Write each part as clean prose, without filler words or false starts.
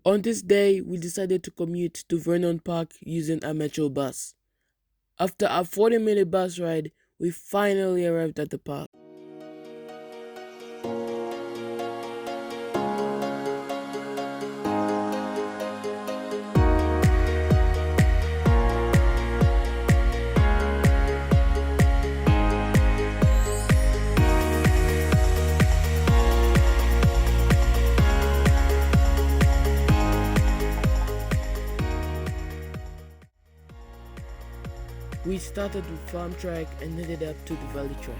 On this day, we decided to commute to Vernon Park using a metro bus. After a 40-minute bus ride, we finally arrived at the park. We started with Farm Track and headed up to the Valley Track.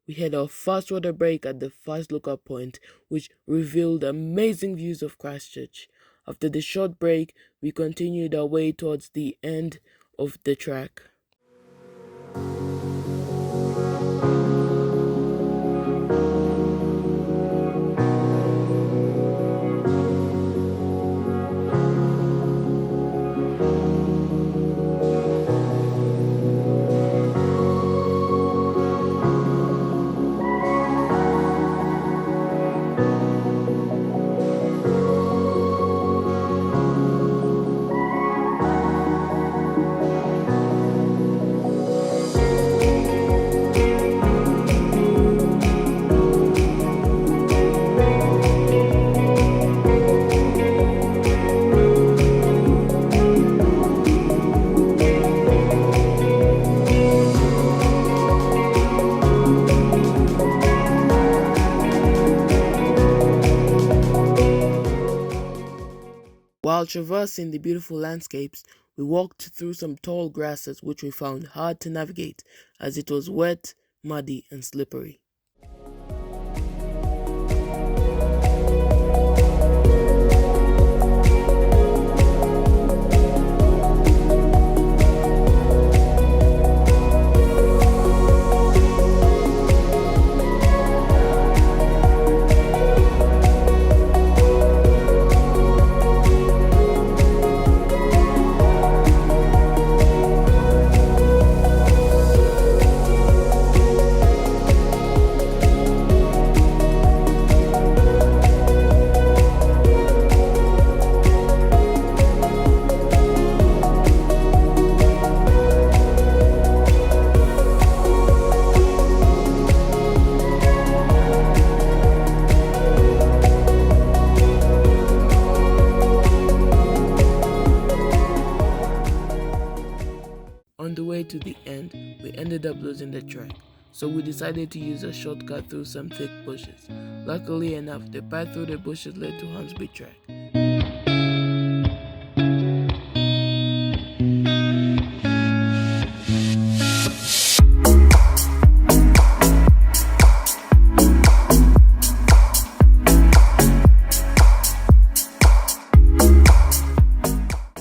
We had our first water break at the first lookout point, which revealed amazing views of Christchurch. After the short break, we continued our way towards the end of the track. While traversing the beautiful landscapes, we walked through some tall grasses which we found hard to navigate as it was wet, muddy, and slippery. ended up losing the track, so we decided to use a shortcut through some thick bushes. Luckily enough, the path through the bushes led to Huntsburry track.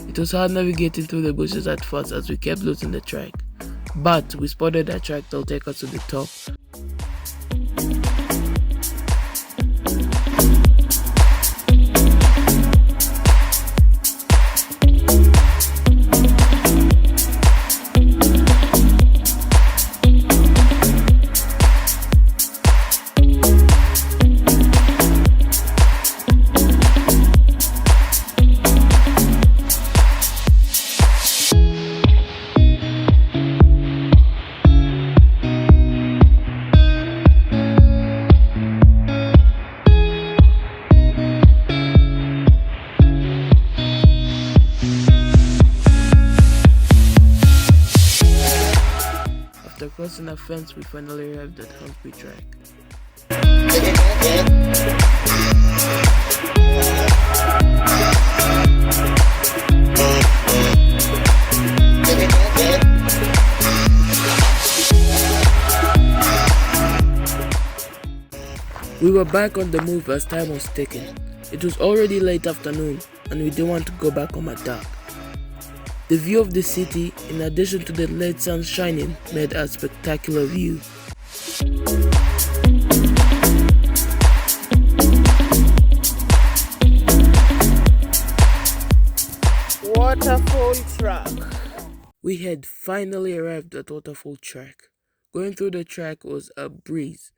It was hard navigating through the bushes at first as we kept losing the track, but we spotted a track that will take us to the top. After crossing a fence, we finally arrived at Huntsburry track. We were back on the move as time was ticking. It was already late afternoon and we didn't want to go back home at dark. The view of the city, in addition to the late sun shining, made a spectacular view. Waterfall track. We had finally arrived at Waterfall track. Going through the track was a breeze.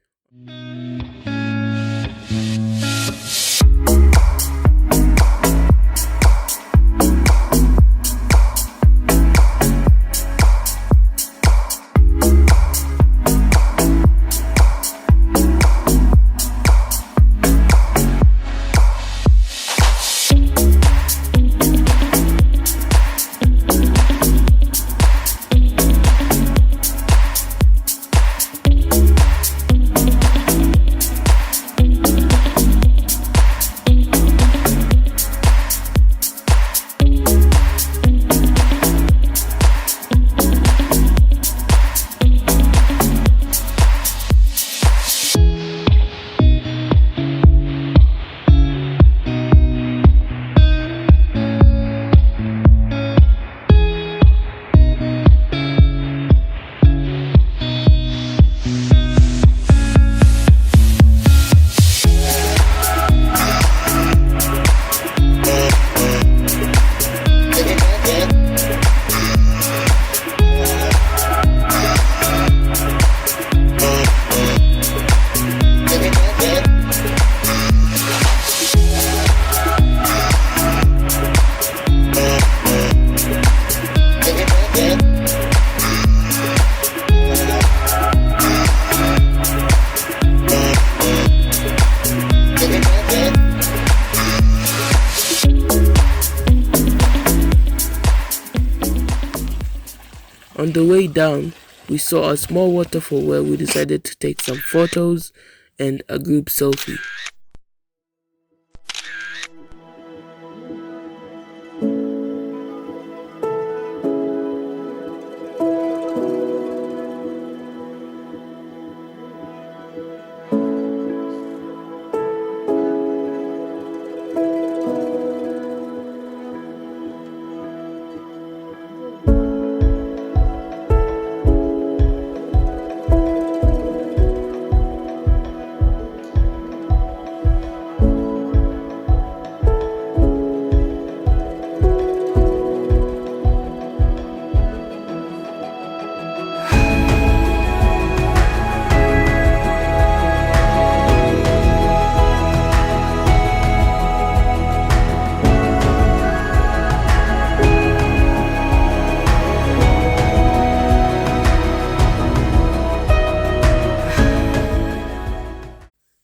On the way down, we saw a small waterfall where we decided to take some photos and a group selfie.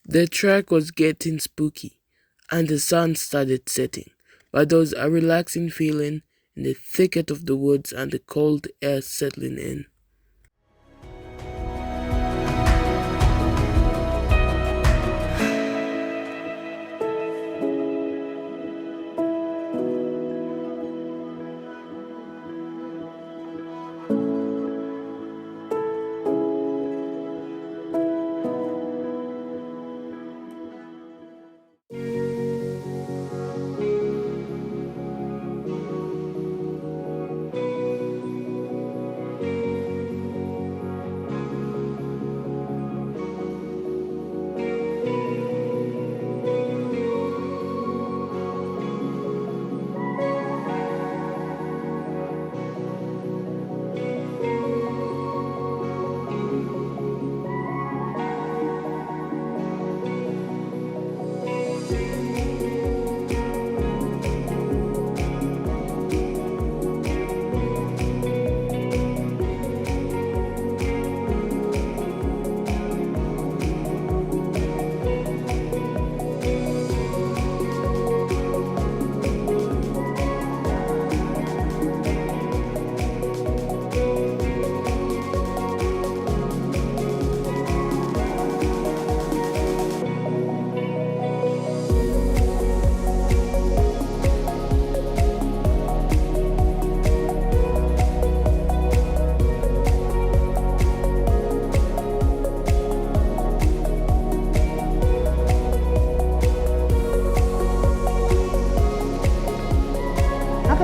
The track was getting spooky, and the sun started setting, but there was a relaxing feeling in the thicket of the woods and the cold air settling in.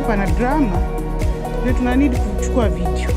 pana drama, ndio tuna need kuchukua video.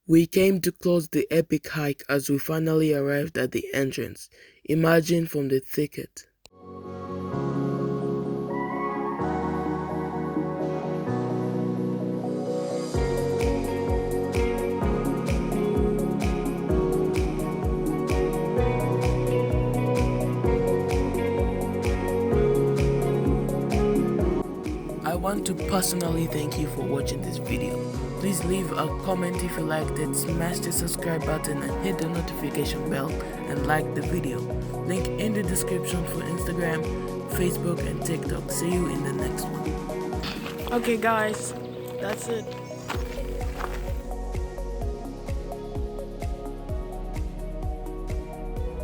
We came to close the epic hike as we finally arrived at the entrance, emerging from the thicket. I want to personally thank you for watching this video. Please leave a comment if you liked it, smash the subscribe button and hit the notification bell and like the video. Link in the description for Instagram, Facebook and TikTok. See you in the next one. Okay guys, that's it.